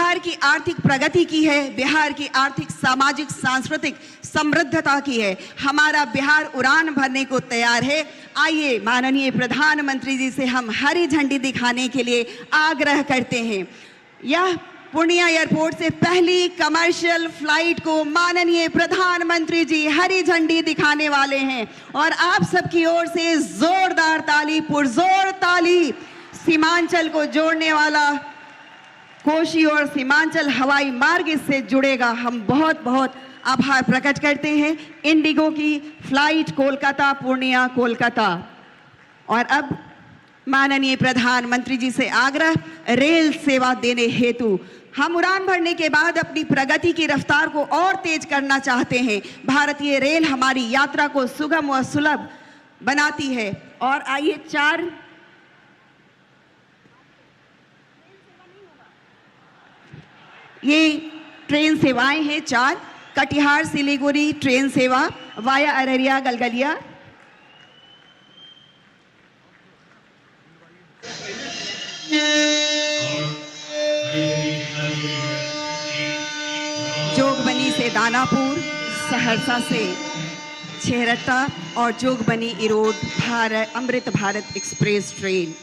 बिहार की आर्थिक प्रगति की है, बिहार की आर्थिक सामाजिक सांस्कृतिक समृद्धता की है। हमारा बिहार उड़ान भरने को तैयार है। आइए माननीय प्रधानमंत्री जी से हम हरी झंडी दिखाने के लिए आग्रह करते हैं। यह पूर्णिया एयरपोर्ट से पहली कमर्शियल फ्लाइट को माननीय प्रधानमंत्री जी हरी झंडी दिखाने वाले हैं और आप सबकी ओर से जोरदार ताली, पुरजोर ताली। सीमांचल को जोड़ने वाला कोशी और सीमांचल हवाई मार्ग इससे जुड़ेगा। हम बहुत बहुत आभार प्रकट करते हैं इंडिगो की फ्लाइट कोलकाता पूर्णिया कोलकाता। और अब माननीय प्रधानमंत्री जी से आग्रह, रेल सेवा देने हेतु हम उड़ान भरने के बाद अपनी प्रगति की रफ्तार को और तेज करना चाहते हैं। भारतीय रेल हमारी यात्रा को सुगम व सुलभ बनाती है। और आइए ये ट्रेन सेवाएं हैं 4। कटिहार सिलीगुड़ी ट्रेन सेवा वाया अररिया गलगलिया, जोगबनी से दानापुर, सहरसा से छेहरट्टा और जोगबनी इरोड अमृत भारत एक्सप्रेस ट्रेन।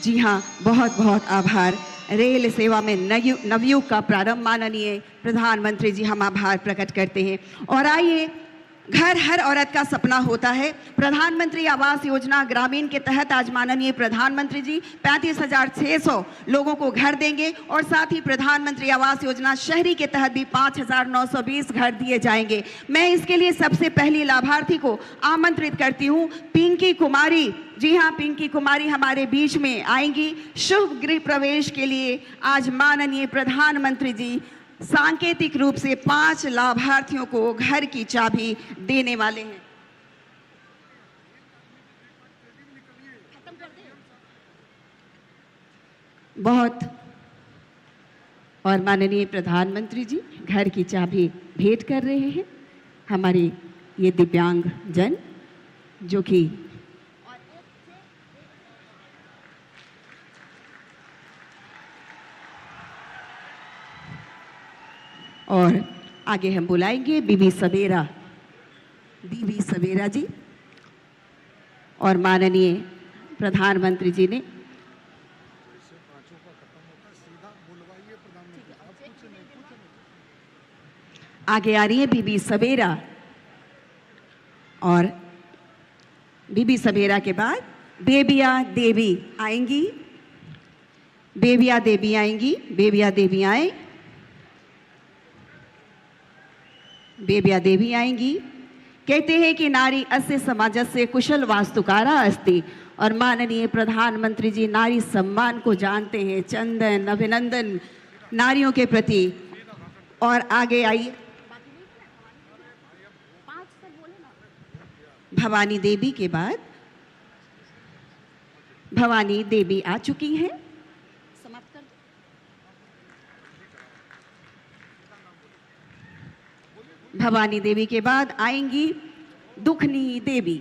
जी हाँ, बहुत बहुत आभार। रेल सेवा में नवयुग का प्रारंभ माननीय प्रधानमंत्री जी, हम आभार प्रकट करते हैं। और आइए, घर हर औरत का सपना होता है। प्रधानमंत्री आवास योजना ग्रामीण के तहत आज माननीय प्रधानमंत्री जी 35,600 लोगों को घर देंगे और साथ ही प्रधानमंत्री आवास योजना शहरी के तहत भी 5,920 घर दिए जाएंगे। मैं इसके लिए सबसे पहली लाभार्थी को आमंत्रित करती हूँ, पिंकी कुमारी। जी हाँ, पिंकी कुमारी हमारे बीच में आएंगी। शुभ गृह प्रवेश के लिए आज माननीय प्रधानमंत्री जी सांकेतिक रूप से 5 लाभार्थियों को घर की चाबी देने वाले हैं। बहुत और माननीय प्रधानमंत्री जी घर की चाबी भेंट कर रहे हैं हमारे ये दिव्यांग जन, जो कि और आगे हम बुलाएंगे बीबी सवेरा जी। और माननीय प्रधानमंत्री जी ने आगे आ रही है बीबी सवेरा, और बीबी सवेरा के बाद बेबिया देवी आएंगी। बेबिया देवी आएंगी। बेबिया देवी आए। बेबिया देवी आएंगी। कहते हैं कि नारी अस्य समाजस्य कुशल वास्तुकारा अस्ति, और माननीय प्रधानमंत्री जी नारी सम्मान को जानते हैं। चंदन अभिनंदन नारियों के प्रति। और आगे आइए, भवानी देवी के बाद भवानी देवी आ चुकी हैं। समाप्त कर। भवानी देवी के बाद आएंगी दुखनी देवी।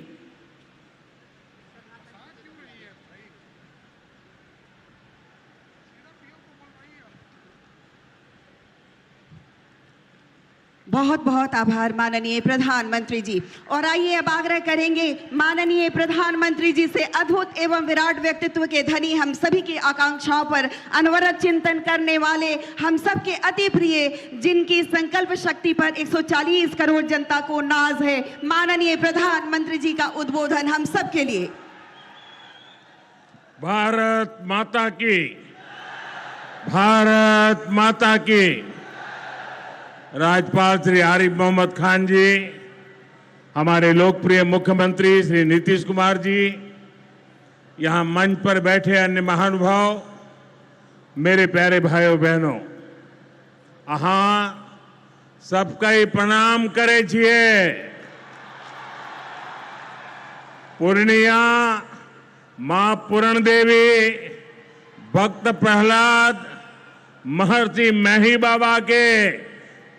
बहुत बहुत आभार माननीय प्रधानमंत्री जी। और आइए अब आग्रह करेंगे माननीय प्रधानमंत्री जी से अद्भुत एवं विराट व्यक्तित्व के धनी, हम सभी की आकांक्षाओं पर अनवरत चिंतन करने वाले, हम सबके अति प्रिय, जिनकी संकल्प शक्ति पर 140 करोड़ जनता को नाज है, माननीय प्रधानमंत्री जी का उद्बोधन हम सबके लिए। भारत माता की, भारत माता की। राज्यपाल श्री आरिफ मोहम्मद खान जी, हमारे लोकप्रिय मुख्यमंत्री श्री नीतीश कुमार जी, यहां मंच पर बैठे अन्य महानुभाव, मेरे प्यारे भाइयों बहनों, सबका ही प्रणाम करे छिए। पूर्णिया मां पूरण देवी, भक्त प्रहलाद, महर्षि मेही बाबा के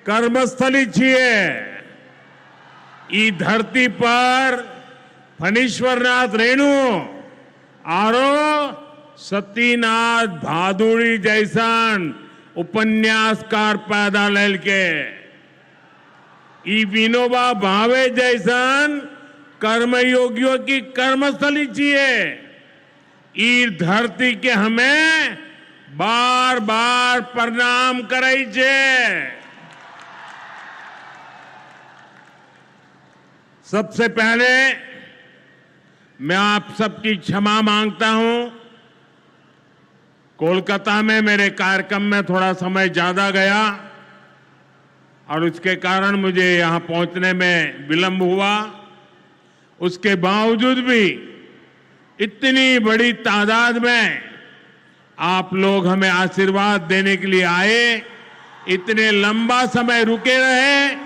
कर्मस्थली छिए। ई धरती पर फणीश्वरनाथ रेणु आरो सतीनाथ भादुड़ी जैसन उपन्यासकार पैदा लेल के ई विनोबा भावे जैसन कर्मयोगियों की कर्मस्थली चाहिए। ई धरती के हमें बार बार प्रणाम करे छे। सबसे पहले मैं आप सबकी क्षमा मांगता हूं। कोलकाता में मेरे कार्यक्रम में थोड़ा समय ज्यादा गया और उसके कारण मुझे यहां पहुंचने में विलंब हुआ। उसके बावजूद भी इतनी बड़ी तादाद में आप लोग हमें आशीर्वाद देने के लिए आए, इतने लंबा समय रुके रहे,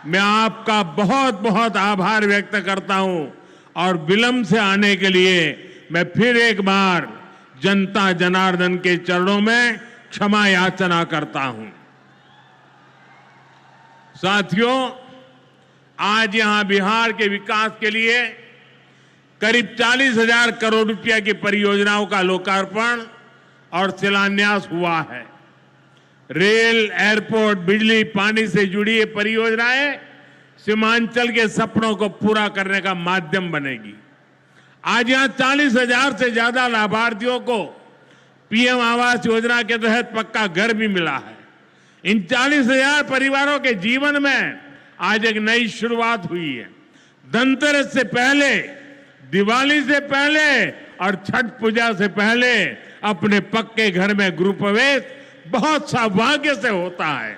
मैं आपका बहुत बहुत आभार व्यक्त करता हूं। और विलंब से आने के लिए मैं फिर एक बार जनता जनार्दन के चरणों में क्षमा याचना करता हूं। साथियों, आज यहां बिहार के विकास के लिए करीब 40,000 करोड़ रुपया की परियोजनाओं का लोकार्पण और शिलान्यास हुआ है। रेल, एयरपोर्ट, बिजली, पानी से जुड़ी ये परियोजनाएं सीमांचल के सपनों को पूरा करने का माध्यम बनेगी। आज यहां 40,000 से ज्यादा लाभार्थियों को पीएम आवास योजना के तहत पक्का घर भी मिला है। इन 40,000 परिवारों के जीवन में आज एक नई शुरुआत हुई है। धनतेरस से पहले, दिवाली से पहले और छठ पूजा से पहले अपने पक्के घर में गृह प्रवेश बहुत सौभाग्य से होता है।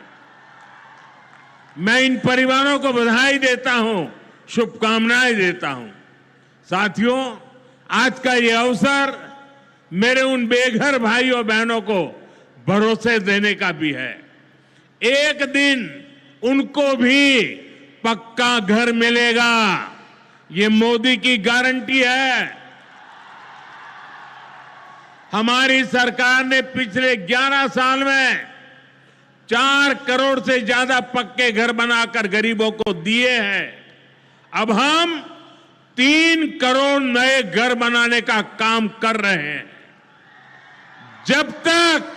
मैं इन परिवारों को बधाई देता हूं, शुभकामनाएं देता हूं। साथियों, आज का ये अवसर मेरे उन बेघर भाइयों बहनों को भरोसे देने का भी है। एक दिन उनको भी पक्का घर मिलेगा, ये मोदी की गारंटी है। हमारी सरकार ने पिछले 11 साल में 4 करोड़ से ज्यादा पक्के घर बनाकर गरीबों को दिए हैं। अब हम 3 करोड़ नए घर बनाने का काम कर रहे हैं। जब तक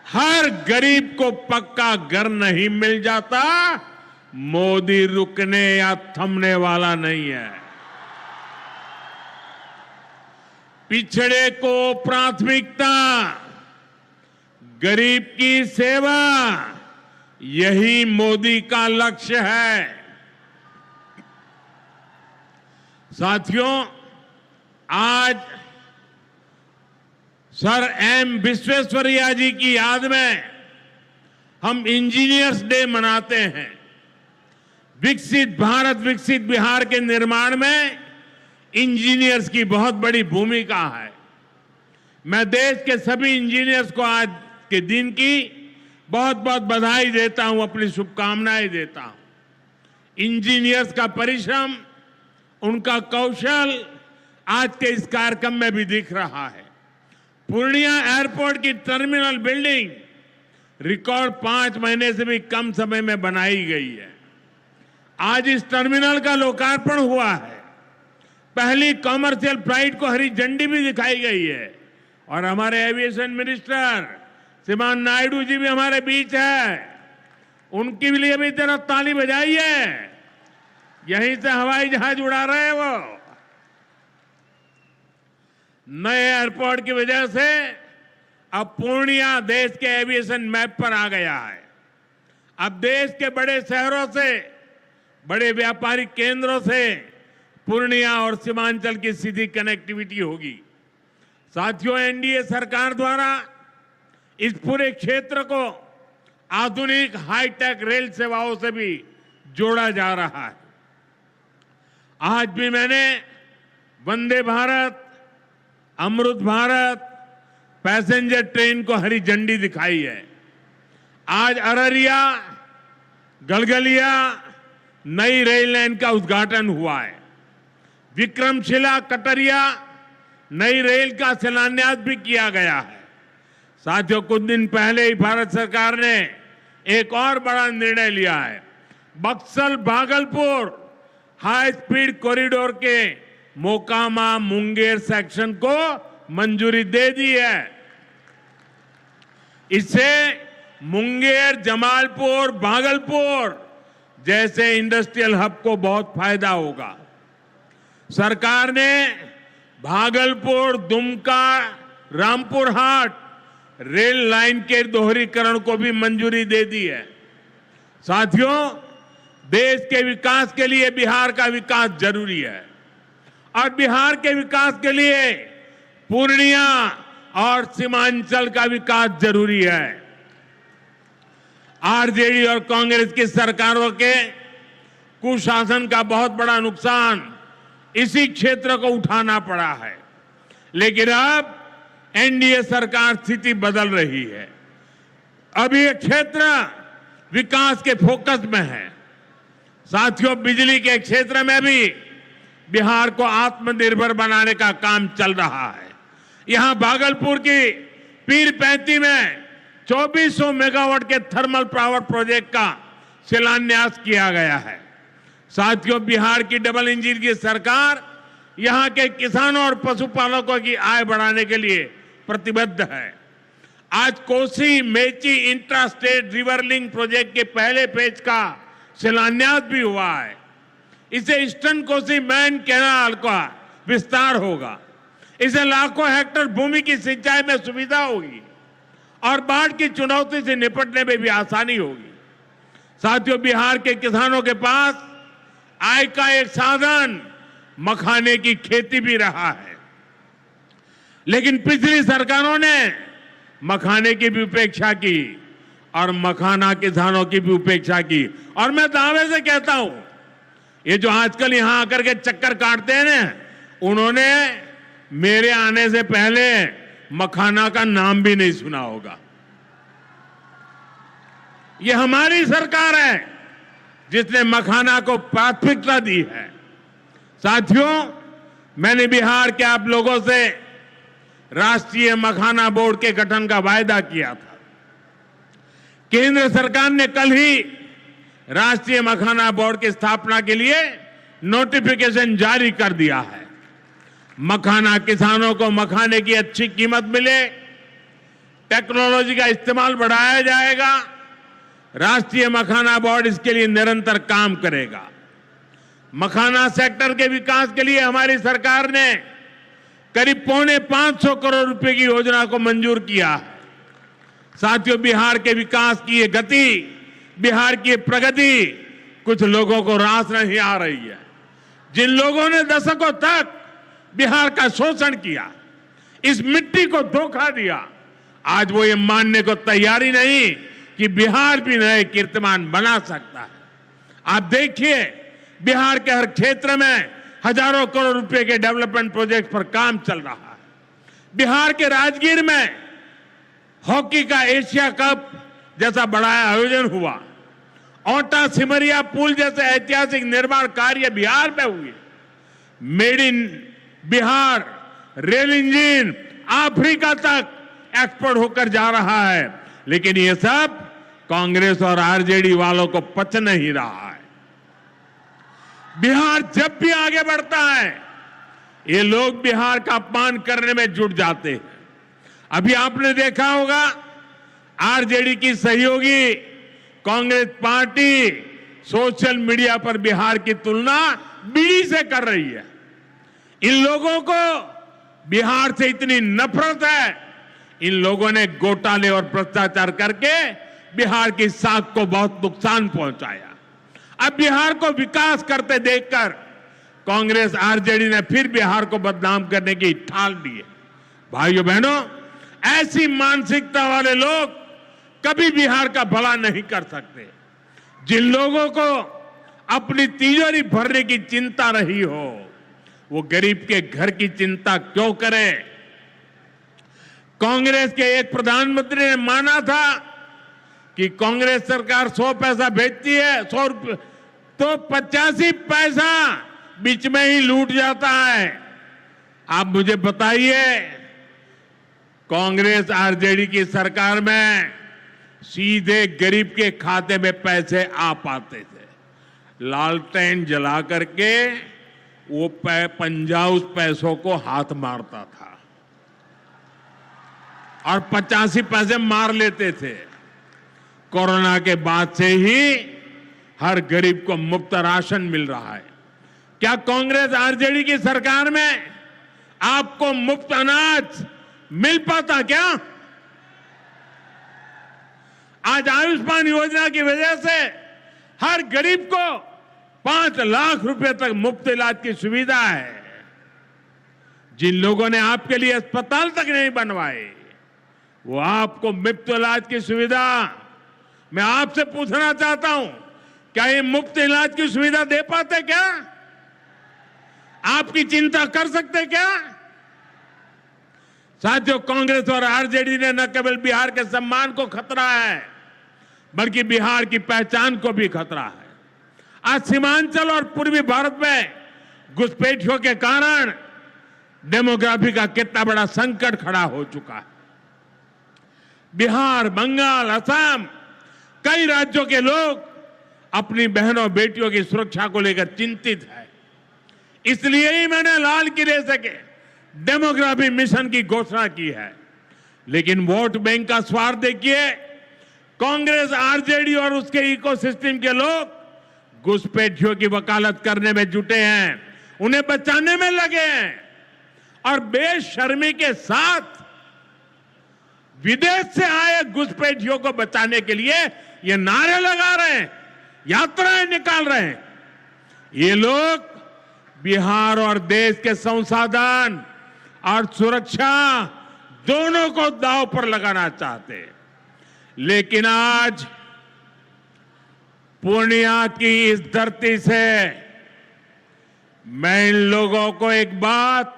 हर गरीब को पक्का घर नहीं मिल जाता, मोदी रुकने या थमने वाला नहीं है। पिछड़े को प्राथमिकता, गरीब की सेवा, यही मोदी का लक्ष्य है। साथियों, आज सर एम विश्वेश्वरैया जी की याद में हम इंजीनियर्स डे मनाते हैं। विकसित भारत, विकसित बिहार के निर्माण में इंजीनियर्स की बहुत बड़ी भूमिका है। मैं देश के सभी इंजीनियर्स को आज के दिन की बहुत बहुत बधाई देता हूं, अपनी शुभकामनाएं देता हूं। इंजीनियर्स का परिश्रम, उनका कौशल आज के इस कार्यक्रम में भी दिख रहा है। पूर्णिया एयरपोर्ट की टर्मिनल बिल्डिंग रिकॉर्ड 5 महीने से भी कम समय में बनाई गई है। आज इस टर्मिनल का लोकार्पण हुआ है। पहली कॉमर्शियल फ्लाइट को हरी झंडी भी दिखाई गई है। और हमारे एविएशन मिनिस्टर श्रीमान नायडू जी भी हमारे बीच है। उनके लिए भी जरा ताली बजाइए। यहीं से हवाई जहाज उड़ा रहे हैं वो। नए एयरपोर्ट की वजह से अब पूर्णिया देश के एविएशन मैप पर आ गया है। अब देश के बड़े शहरों से, बड़े व्यापारिक केंद्रों से पूर्णिया और सीमांचल की सीधी कनेक्टिविटी होगी। साथियों, एनडीए सरकार द्वारा इस पूरे क्षेत्र को आधुनिक हाईटेक रेल सेवाओं से भी जोड़ा जा रहा है। आज भी मैंने वंदे भारत, अमृत भारत पैसेंजर ट्रेन को हरी झंडी दिखाई है। आज अररिया, गलगलिया नई रेल लाइन का उद्घाटन हुआ है। विक्रमशिला, कटरिया नई रेल का शिलान्यास भी किया गया है। साथियों, कुछ दिन पहले ही भारत सरकार ने एक और बड़ा निर्णय लिया है। Buxar Bhagalpur high speed corridor के मोकामा मुंगेर सेक्शन को मंजूरी दे दी है। इससे मुंगेर, जमालपुर, भागलपुर जैसे इंडस्ट्रियल हब को बहुत फायदा होगा। सरकार ने भागलपुर, दुमका, रामपुर हाट रेल लाइन के दोहरीकरण को भी मंजूरी दे दी है। साथियों, देश के विकास के लिए बिहार का विकास जरूरी है और बिहार के विकास के लिए पूर्णिया और सीमांचल का विकास जरूरी है। आरजेडी और कांग्रेस की सरकारों के कुशासन का बहुत बड़ा नुकसान इसी क्षेत्र को उठाना पड़ा है, लेकिन अब एनडीए सरकार स्थिति बदल रही है। अब ये क्षेत्र विकास के फोकस में है। साथियों, बिजली के क्षेत्र में भी बिहार को आत्मनिर्भर बनाने का काम चल रहा है। यहां भागलपुर की पीरपैंती में 2400 मेगावाट के थर्मल पावर प्रोजेक्ट का शिलान्यास किया गया है। साथियों, बिहार की डबल इंजन की सरकार यहां के किसानों और पशुपालकों की आय बढ़ाने के लिए प्रतिबद्ध है। आज Kosi Mechi intra state river link project के पहले फेज का शिलान्यास भी हुआ है। इसे ईस्टर्न कोसी मेन कैनाल का विस्तार होगा। इसे लाखों हेक्टेयर भूमि की सिंचाई में सुविधा होगी और बाढ़ की चुनौती से निपटने में भी आसानी होगी। साथियों, बिहार के किसानों के पास आय का एक साधन मखाने की खेती भी रहा है, लेकिन पिछली सरकारों ने मखाने की भी उपेक्षा की और मखाना किसानों की भी उपेक्षा की। और मैं दावे से कहता हूं, ये जो आजकल यहां आकर के चक्कर काटते हैं ना, उन्होंने मेरे आने से पहले मखाना का नाम भी नहीं सुना होगा। ये हमारी सरकार है जिसने मखाना को प्राथमिकता दी है। साथियों, मैंने बिहार के आप लोगों से राष्ट्रीय मखाना बोर्ड के गठन का वायदा किया था। केंद्र सरकार ने कल ही राष्ट्रीय मखाना बोर्ड की स्थापना के लिए नोटिफिकेशन जारी कर दिया है। मखाना किसानों को मखाने की अच्छी कीमत मिले, टेक्नोलॉजी का इस्तेमाल बढ़ाया जाएगा। राष्ट्रीय मखाना बोर्ड इसके लिए निरंतर काम करेगा। मखाना सेक्टर के विकास के लिए हमारी सरकार ने करीब 550 करोड़ रुपए की योजना को मंजूर किया है। साथियों, बिहार के विकास की ये गति, बिहार की प्रगति कुछ लोगों को रास नहीं आ रही है। जिन लोगों ने दशकों तक बिहार का शोषण किया, इस मिट्टी को धोखा दिया, आज वो ये मानने को तैयारी नहीं कि बिहार भी नए कीर्तिमान बना सकता है। आप देखिए, बिहार के हर क्षेत्र में हजारों करोड़ रुपए के डेवलपमेंट प्रोजेक्ट पर काम चल रहा है। बिहार के राजगीर में हॉकी का एशिया कप जैसा बड़ा आयोजन हुआ। ओटा सिमरिया पुल जैसे ऐतिहासिक निर्माण कार्य बिहार में हुए। Made in Bihar rail engine Africa तक एक्सपोर्ट होकर जा रहा है, लेकिन ये सब कांग्रेस और आरजेडी वालों को पच नहीं रहा है। बिहार जब भी आगे बढ़ता है, ये लोग बिहार का अपमान करने में जुट जाते हैं। अभी आपने देखा होगा, आरजेडी की सहयोगी कांग्रेस पार्टी सोशल मीडिया पर बिहार की तुलना बीड़ी से कर रही है। इन लोगों को बिहार से इतनी नफरत है, इन लोगों ने घोटाले और भ्रष्टाचार करके बिहार की साख को बहुत नुकसान पहुंचाया। अब बिहार को विकास करते देखकर कांग्रेस आरजेडी ने फिर बिहार को बदनाम करने की ठान ली है। भाइयों बहनों, ऐसी मानसिकता वाले लोग कभी बिहार का भला नहीं कर सकते। जिन लोगों को अपनी तिजोरी भरने की चिंता रही हो, वो गरीब के घर की चिंता क्यों करे। कांग्रेस के एक प्रधानमंत्री ने माना था कि कांग्रेस सरकार 100 पैसा भेजती है, 100 रुपये, तो 85 पैसा बीच में ही लूट जाता है। आप मुझे बताइए, कांग्रेस आरजेडी की सरकार में सीधे गरीब के खाते में पैसे आ पाते थे। लालटेन जला करके वो पंजा उस पैसों को हाथ मारता था और 85 पैसे मार लेते थे। कोरोना के बाद से ही हर गरीब को मुफ्त राशन मिल रहा है। क्या कांग्रेस आरजेडी की सरकार में आपको मुफ्त अनाज मिल पाता क्या? आज आयुष्मान योजना की वजह से हर गरीब को 5 लाख रुपए तक मुफ्त इलाज की सुविधा है। जिन लोगों ने आपके लिए अस्पताल तक नहीं बनवाए, वो आपको मुफ्त इलाज की सुविधा, मैं आपसे पूछना चाहता हूं, क्या ये मुफ्त इलाज की सुविधा दे पाते क्या? आपकी चिंता कर सकते क्या? साथियों, कांग्रेस और आरजेडी ने न केवल बिहार के सम्मान को खतरा है, बल्कि बिहार की पहचान को भी खतरा है। आज सीमांचल और पूर्वी भारत में घुसपैठियों के कारण डेमोग्राफी का कितना बड़ा संकट खड़ा हो चुका है। बिहार, बंगाल, असम, कई राज्यों के लोग अपनी बहनों बेटियों की सुरक्षा को लेकर चिंतित है। इसलिए ही मैंने लाल किले से के डेमोग्राफी मिशन की घोषणा की है। लेकिन वोट बैंक का स्वार्थ देखिए, कांग्रेस, आरजेडी और उसके इकोसिस्टम के लोग घुसपैठियों की वकालत करने में जुटे हैं, उन्हें बचाने में लगे हैं और बेशर्मी के साथ विदेश से आए घुसपैठियों को बचाने के लिए ये नारे लगा रहे हैं, यात्राएं निकाल रहे हैं। ये लोग बिहार और देश के संसाधन और सुरक्षा दोनों को दांव पर लगाना चाहते हैं। लेकिन आज पूर्णिया की इस धरती से मैं इन लोगों को एक बात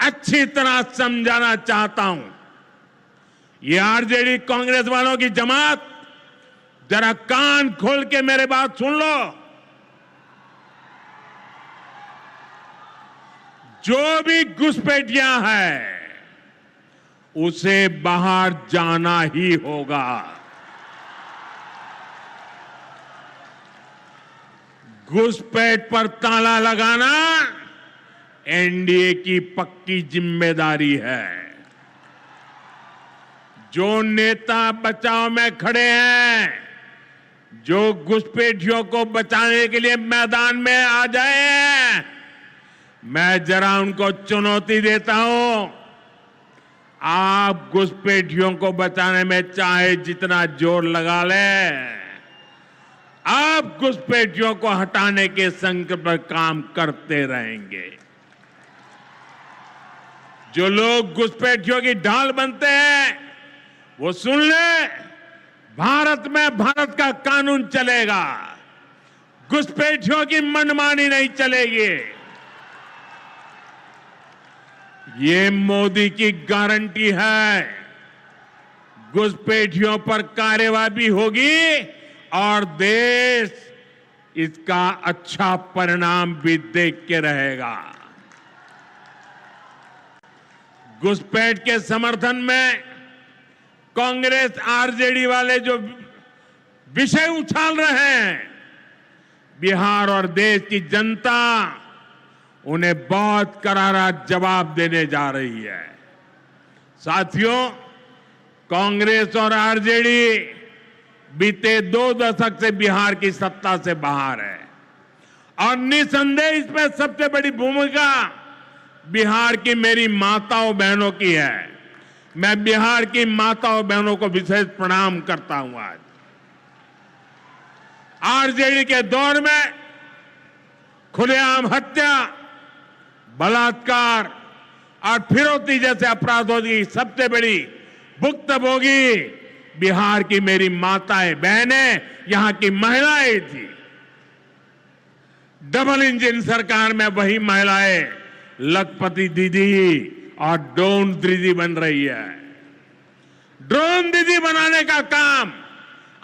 अच्छी तरह समझाना चाहता हूं। ये आरजेडी कांग्रेस वालों की जमात, जरा कान खोल के मेरे बात सुन लो। जो भी घुसपैठिया है उसे बाहर जाना ही होगा। घुसपैठ पर ताला लगाना एनडीए की पक्की जिम्मेदारी है। जो नेता बचाव में खड़े हैं, जो घुसपैठियों को बचाने के लिए मैदान में आ जाए, मैं जरा उनको चुनौती देता हूं। आप घुसपैठियों को बचाने में चाहे जितना जोर लगा ले, आप घुसपैठियों को हटाने के संकल्प पर काम करते रहेंगे। जो लोग घुसपैठियों की ढाल बनते हैं, वो सुन ले, भारत में भारत का कानून चलेगा, घुसपैठियों की मनमानी नहीं चलेगी। ये मोदी की गारंटी है। घुसपैठियों पर कार्यवाही होगी और देश इसका अच्छा परिणाम भी देख के रहेगा। घुसपैठ के समर्थन में कांग्रेस, आरजेडी वाले जो विषय उछाल रहे हैं, बिहार और देश की जनता उन्हें बहुत करारा जवाब देने जा रही है। साथियों, कांग्रेस और आरजेडी बीते 2 दशक से बिहार की सत्ता से बाहर है और निसंदेह इसमें सबसे बड़ी भूमिका बिहार की मेरी माताओं बहनों की है। मैं बिहार की माताओं बहनों को विशेष प्रणाम करता हूं। आज आरजेडी के दौर में खुलेआम हत्या, बलात्कार और फिरौती जैसे अपराधों की सबसे बड़ी भुक्तभोगी बिहार की मेरी माताएं बहनें, यहां की महिलाएं थी। डबल इंजन सरकार में वही महिलाएं लखपति दीदी और ड्रोन दीदी बन रही है। ड्रोन दीदी बनाने का काम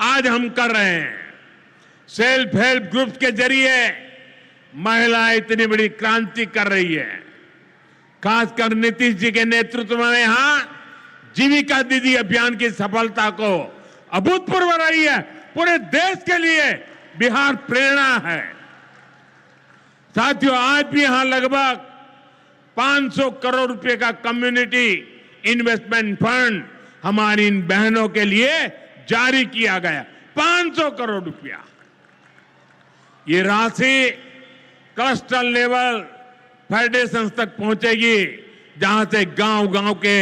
आज हम कर रहे हैं। सेल्फ हेल्प ग्रुप्स के जरिए महिलाएं इतनी बड़ी क्रांति कर रही है। खासकर नीतीश जी के नेतृत्व में यहां जीविका दीदी अभियान की सफलता को अभूतपूर्व रही है। पूरे देश के लिए बिहार प्रेरणा है। साथियों, आज भी यहां लगभग 500 करोड़ रुपए का कम्युनिटी इन्वेस्टमेंट फंड हमारी इन बहनों के लिए जारी किया गया 500 करोड़ रुपया। ये राशि क्लस्टर लेवल फेडरेशन तक पहुंचेगी, जहां से गांव-गांव के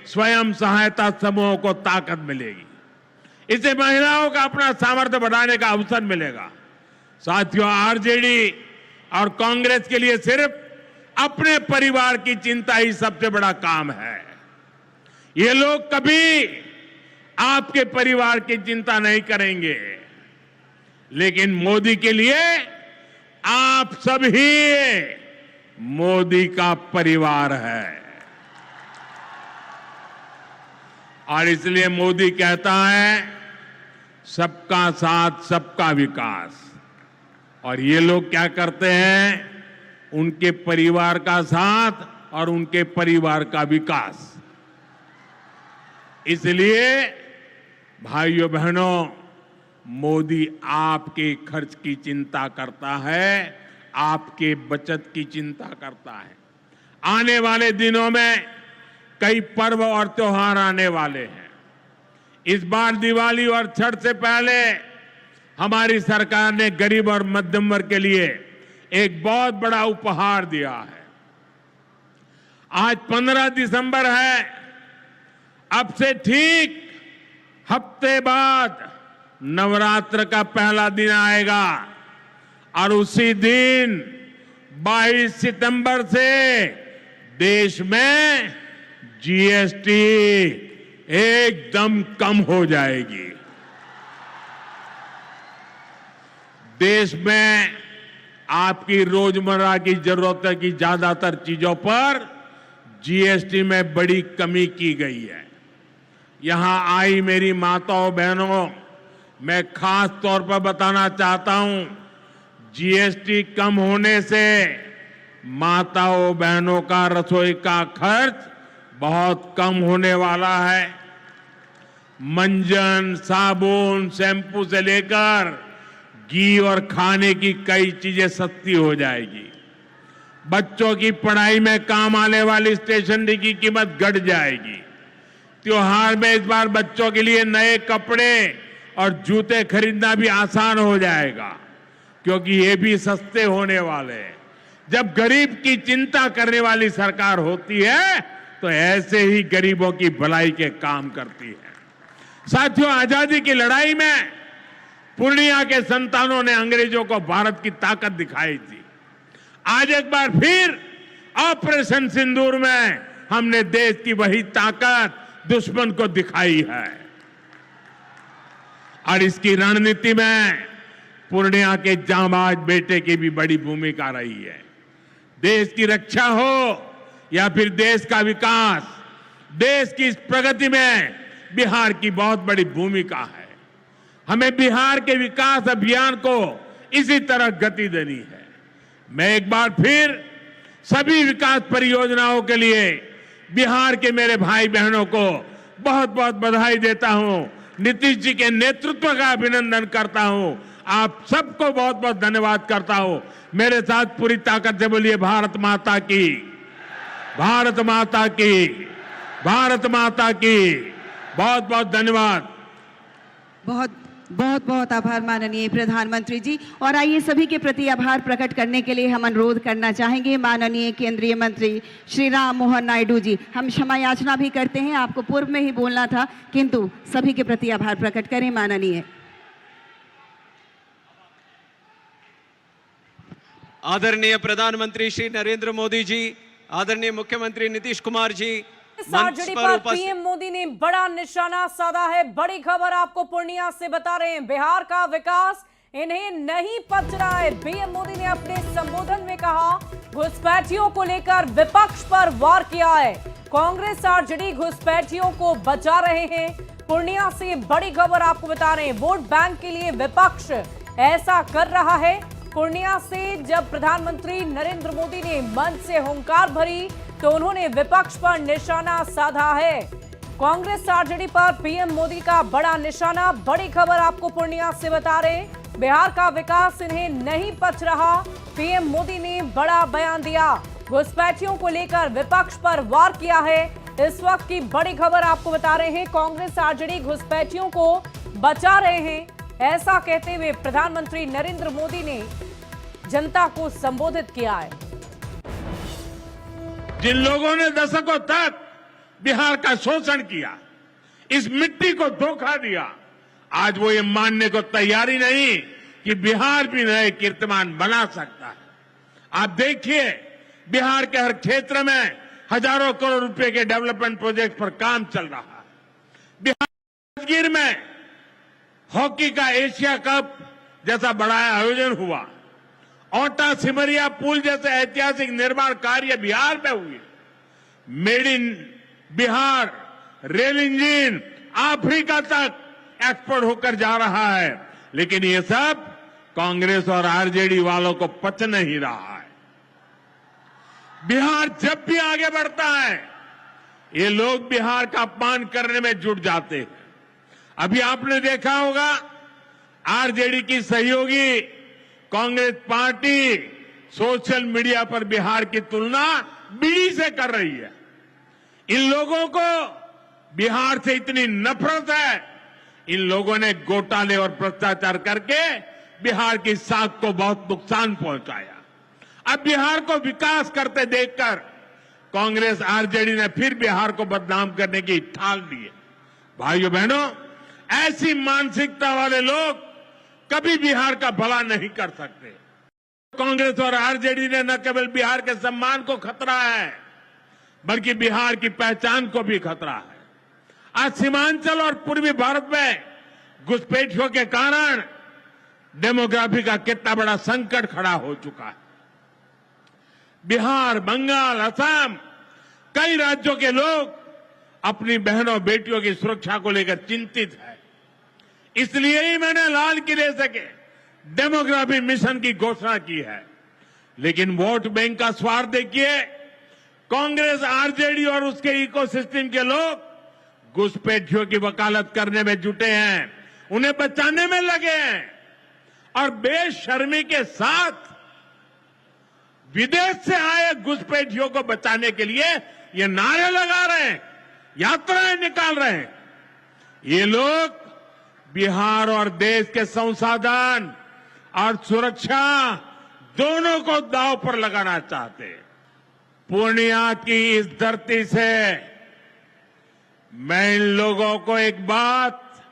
स्वयं सहायता समूहों को ताकत मिलेगी। इससे महिलाओं का अपना सामर्थ्य बढ़ाने का अवसर मिलेगा। साथियों, आरजेडी और कांग्रेस के लिए सिर्फ अपने परिवार की चिंता ही सबसे बड़ा काम है। ये लोग कभी आपके परिवार की चिंता नहीं करेंगे, लेकिन मोदी के लिए आप सभी मोदी का परिवार है। और इसलिए मोदी कहता है सबका साथ सबका विकास। और ये लोग क्या करते हैं? उनके परिवार का साथ और उनके परिवार का विकास। इसलिए भाइयों बहनों, मोदी आपके खर्च की चिंता करता है, आपके बचत की चिंता करता है। आने वाले दिनों में कई पर्व और त्योहार आने वाले हैं। इस बार दिवाली और छठ से पहले हमारी सरकार ने गरीब और मध्यम वर्ग के लिए एक बहुत बड़ा उपहार दिया है। आज 15 दिसंबर है। अब से ठीक हफ्ते बाद नवरात्र का पहला दिन आएगा और उसी दिन 22 सितंबर से देश में जीएसटी एकदम कम हो जाएगी। देश में आपकी रोजमर्रा की जरूरत की ज्यादातर चीजों पर जीएसटी में बड़ी कमी की गई है। यहां आई मेरी माताओं बहनों, मैं खास तौर पर बताना चाहता हूं, जीएसटी कम होने से माताओं बहनों का रसोई का खर्च बहुत कम होने वाला है। मंजन, साबुन, शैम्पू से लेकर घी और खाने की कई चीजें सस्ती हो जाएगी। बच्चों की पढ़ाई में काम आने वाली स्टेशनरी की कीमत घट जाएगी। त्योहार में इस बार बच्चों के लिए नए कपड़े और जूते खरीदना भी आसान हो जाएगा, क्योंकि ये भी सस्ते होने वाले हैं। जब गरीब की चिंता करने वाली सरकार होती है तो ऐसे ही गरीबों की भलाई के काम करती है। साथियों, आजादी की लड़ाई में पूर्णिया के संतानों ने अंग्रेजों को भारत की ताकत दिखाई थी। आज एक बार फिर ऑपरेशन सिंदूर में हमने देश की वही ताकत दुश्मन को दिखाई है। और इसकी रणनीति में पूर्णिया के जांबाज बेटे की भी बड़ी भूमिका रही है। देश की रक्षा हो या फिर देश का विकास, देश की इस प्रगति में बिहार की बहुत बड़ी भूमिका है। हमें बिहार के विकास अभियान को इसी तरह गति देनी है। मैं एक बार फिर सभी विकास परियोजनाओं के लिए बिहार के मेरे भाई बहनों को बहुत बहुत बधाई देता हूं। नीतीश जी के नेतृत्व का अभिनंदन करता हूं। आप सबको बहुत बहुत धन्यवाद करता हूं। मेरे साथ पूरी ताकत से बोलिए भारत माता की, भारत माता की, भारत माता की। बहुत बहुत धन्यवाद। बहुत बहुत बहुत आभार माननीय प्रधानमंत्री जी। और आइए सभी के प्रति आभार प्रकट करने के लिए हम अनुरोध करना चाहेंगे माननीय केंद्रीय मंत्री श्री राम मोहन नायडू जी। हम क्षमा याचना भी करते हैं, आपको पूर्व में ही बोलना था, किंतु सभी के प्रति आभार प्रकट करें माननीय। आदरणीय प्रधानमंत्री श्री नरेंद्र मोदी जी, आदरणीय मुख्यमंत्री नीतीश कुमार जी, आरजेडी पर पीएम मोदी ने बड़ा निशाना साधा है। बड़ी खबर आपको पूर्णिया से बता रहे हैं। बिहार का विकास इन्हें नहीं पच रहा है। पीएम मोदी ने अपने संबोधन में कहा, घुसपैठियों को लेकर विपक्ष पर वार किया है। कांग्रेस आरजेडी घुसपैठियों को बचा रहे हैं। पूर्णिया से बड़ी खबर आपको बता रहे हैं। वोट बैंक के लिए विपक्ष ऐसा कर रहा है। पूर्णिया से जब प्रधानमंत्री नरेंद्र मोदी ने मंच से हुंकार भरी तो उन्होंने विपक्ष पर निशाना साधा है। कांग्रेस आरजेडी पर पीएम मोदी का बड़ा निशाना। बड़ी खबर आपको पूर्णिया से बता रहे, बिहार का विकास इन्हें नहीं पच रहा। पीएम मोदी ने बड़ा बयान दिया, घुसपैठियों को लेकर विपक्ष पर वार किया है। इस वक्त की बड़ी खबर आपको बता रहे हैं, कांग्रेस आरजेडी घुसपैठियों को बचा रहे हैं। ऐसा कहते हुए प्रधानमंत्री नरेंद्र मोदी ने जनता को संबोधित किया है। जिन लोगों ने दशकों तक बिहार का शोषण किया, इस मिट्टी को धोखा दिया, आज वो ये मानने को तैयारी नहीं कि बिहार भी नए कीर्तिमान बना सकता है। आप देखिए, बिहार के हर क्षेत्र में हजारों करोड़ रुपए के डेवलपमेंट प्रोजेक्ट पर काम चल रहा है। बिहार राजगीर में हॉकी का एशिया कप जैसा बड़ा आयोजन हुआ। ओटा सिमरिया पुल जैसे ऐतिहासिक निर्माण कार्य बिहार में हुए। Made in Bihar rail engine Africa तक एक्सपोर्ट होकर जा रहा है। लेकिन ये सब कांग्रेस और आरजेडी वालों को पच नहीं रहा है। बिहार जब भी आगे बढ़ता है, ये लोग बिहार का अपमान करने में जुट जाते हैं। अभी आपने देखा होगा, आरजेडी की सहयोगी कांग्रेस पार्टी सोशल मीडिया पर बिहार की तुलना बीड़ी से कर रही है। इन लोगों को बिहार से इतनी नफरत है, इन लोगों ने घोटाले और भ्रष्टाचार करके बिहार की साख को बहुत नुकसान पहुंचाया। अब बिहार को विकास करते देखकर कांग्रेस आरजेडी ने फिर बिहार को बदनाम करने की ठान ली है। भाइयों बहनों, ऐसी मानसिकता वाले लोग कभी बिहार का भला नहीं कर सकते। कांग्रेस और आरजेडी ने न केवल बिहार के सम्मान को खतरा है, बल्कि बिहार की पहचान को भी खतरा है। आज सीमांचल और पूर्वी भारत में घुसपैठियों के कारण डेमोग्राफी का कितना बड़ा संकट खड़ा हो चुका है। बिहार, बंगाल, असम, कई राज्यों के लोग अपनी बहनों बेटियों की सुरक्षा को लेकर चिंतित है। इसलिए ही मैंने लाल किले से डेमोग्राफी मिशन की घोषणा की है। लेकिन वोट बैंक का स्वार्थ देखिए, कांग्रेस, आरजेडी और उसके इकोसिस्टम के लोग घुसपैठियों की वकालत करने में जुटे हैं, उन्हें बचाने में लगे हैं और बेशर्मी के साथ विदेश से आए घुसपैठियों को बचाने के लिए ये नारे लगा रहे हैं, यात्राएं निकाल रहे हैं। ये लोग बिहार और देश के संसाधन और सुरक्षा दोनों को दांव पर लगाना चाहते हैं। पूर्णिया की इस धरती से मैं इन लोगों को एक बात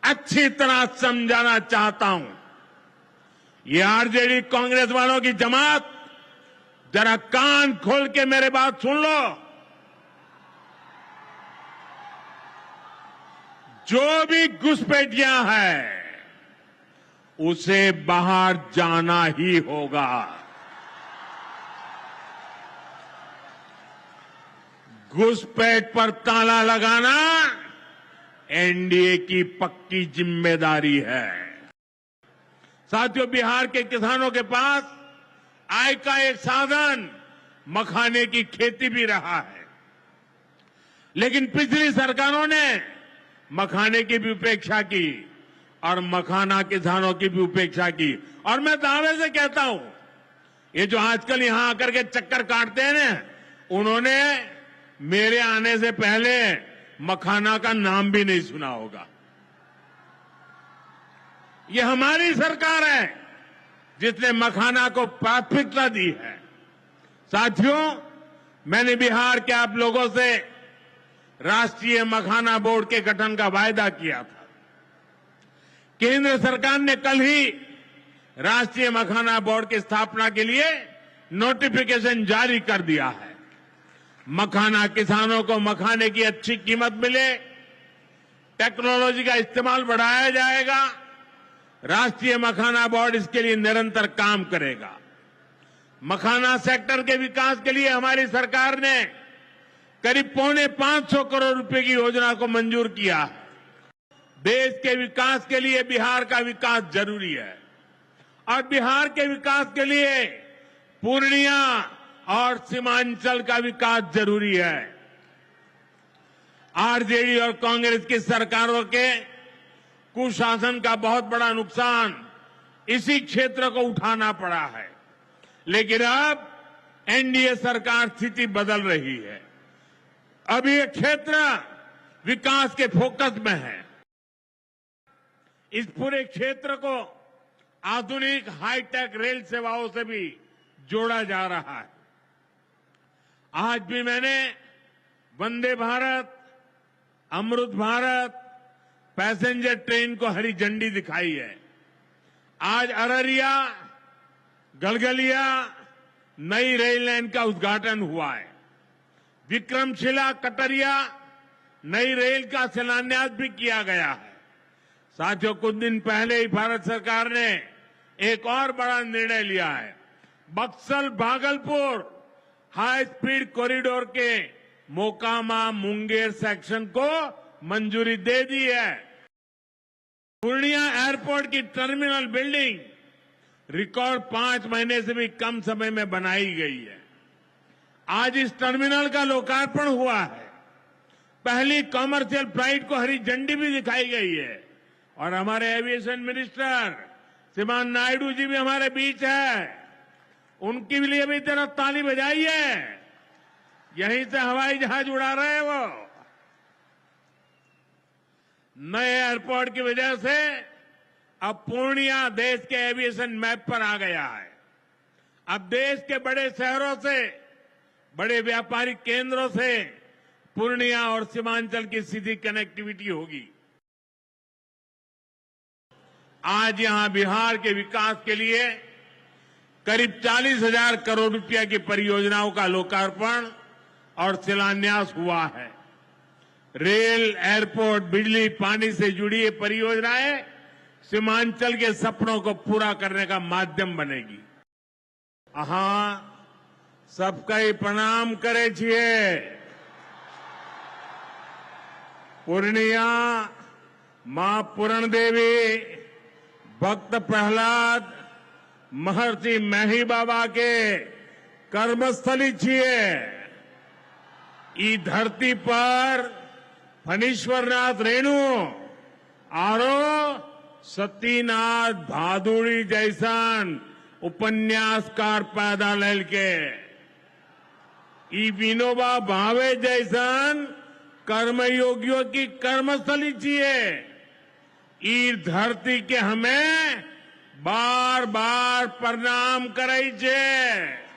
अच्छी तरह समझाना चाहता हूं। ये आरजेडी कांग्रेस वालों की जमात, जरा कान खोल के मेरे बात सुन लो। जो भी घुसपैठियां हैं, उसे बाहर जाना ही होगा। घुसपैठ पर ताला लगाना एनडीए की पक्की जिम्मेदारी है। साथियों, बिहार के किसानों के पास आय का एक साधन मखाने की खेती भी रहा है। लेकिन पिछली सरकारों ने मखाने की भी उपेक्षा की और मखाना किसानों की भी उपेक्षा की। और मैं दावे से कहता हूं, ये जो आजकल यहां आकर के चक्कर काटते हैं ना, उन्होंने मेरे आने से पहले मखाना का नाम भी नहीं सुना होगा। ये हमारी सरकार है जिसने मखाना को प्राथमिकता दी है। साथियों, मैंने बिहार के आप लोगों से राष्ट्रीय मखाना बोर्ड के गठन का वायदा किया था। केंद्र सरकार ने कल ही राष्ट्रीय मखाना बोर्ड की स्थापना के लिए नोटिफिकेशन जारी कर दिया है। मखाना किसानों को मखाने की अच्छी कीमत मिले, टेक्नोलॉजी का इस्तेमाल बढ़ाया जाएगा। राष्ट्रीय मखाना बोर्ड इसके लिए निरंतर काम करेगा। मखाना सेक्टर के विकास के लिए हमारी सरकार ने करीब 550 करोड़ रुपए की योजना को मंजूर किया है। देश के विकास के लिए बिहार का विकास जरूरी है और बिहार के विकास के लिए पूर्णिया और सीमांचल का विकास जरूरी है। आरजेडी और कांग्रेस की सरकारों के कुशासन का बहुत बड़ा नुकसान इसी क्षेत्र को उठाना पड़ा है। लेकिन अब एनडीए सरकार स्थिति बदल रही है। अब ये क्षेत्र विकास के फोकस में है। इस पूरे क्षेत्र को आधुनिक हाईटेक रेल सेवाओं से भी जोड़ा जा रहा है। आज भी मैंने वंदे भारत, अमृत भारत पैसेंजर ट्रेन को हरी झंडी दिखाई है। आज अररिया गलगलिया नई रेल लाइन का उद्घाटन हुआ है। विक्रमशिला कटरिया नई रेल का शिलान्यास भी किया गया है। साथियों, कुछ दिन पहले ही भारत सरकार ने एक और बड़ा निर्णय लिया है। Buxar Bhagalpur high speed corridor के मोकामा मुंगेर सेक्शन को मंजूरी दे दी है। पूर्णिया एयरपोर्ट की टर्मिनल बिल्डिंग रिकॉर्ड 5 महीने से भी कम समय में बनाई गई है। आज इस टर्मिनल का लोकार्पण हुआ है। पहली कॉमर्शियल फ्लाइट को हरी झंडी भी दिखाई गई है। और हमारे एविएशन मिनिस्टर श्रीमान नायडू जी भी हमारे बीच है। उनके लिए भी जरा ताली बजाइए। यहीं से हवाई जहाज उड़ा रहे हैं वो। नए एयरपोर्ट की वजह से अब पूर्णिया देश के एविएशन मैप पर आ गया है। अब देश के बड़े शहरों से, बड़े व्यापारिक केंद्रों से पूर्णिया और सीमांचल की सीधी कनेक्टिविटी होगी। आज यहां बिहार के विकास के लिए करीब 40,000 करोड़ रुपया की परियोजनाओं का लोकार्पण और शिलान्यास हुआ है। रेल, एयरपोर्ट, बिजली, पानी से जुड़ी ये परियोजनाएं सीमांचल के सपनों को पूरा करने का माध्यम बनेगी। सबका प्रणाम करे छिए। पूर्णिया मां पूरण देवी, भक्त प्रहलाद, महर्षि मेही बाबा के कर्मस्थली छिए। ई धरती पर फणीश्वरनाथ रेणु आरो सतीनाथ भादुड़ी जैसन उपन्यासकार पैदा लेल के। ई विनोबा भावे जैसन कर्मयोगियों की कर्मस्थली छिए। ई धरती के हमें बार बार प्रणाम करे छे।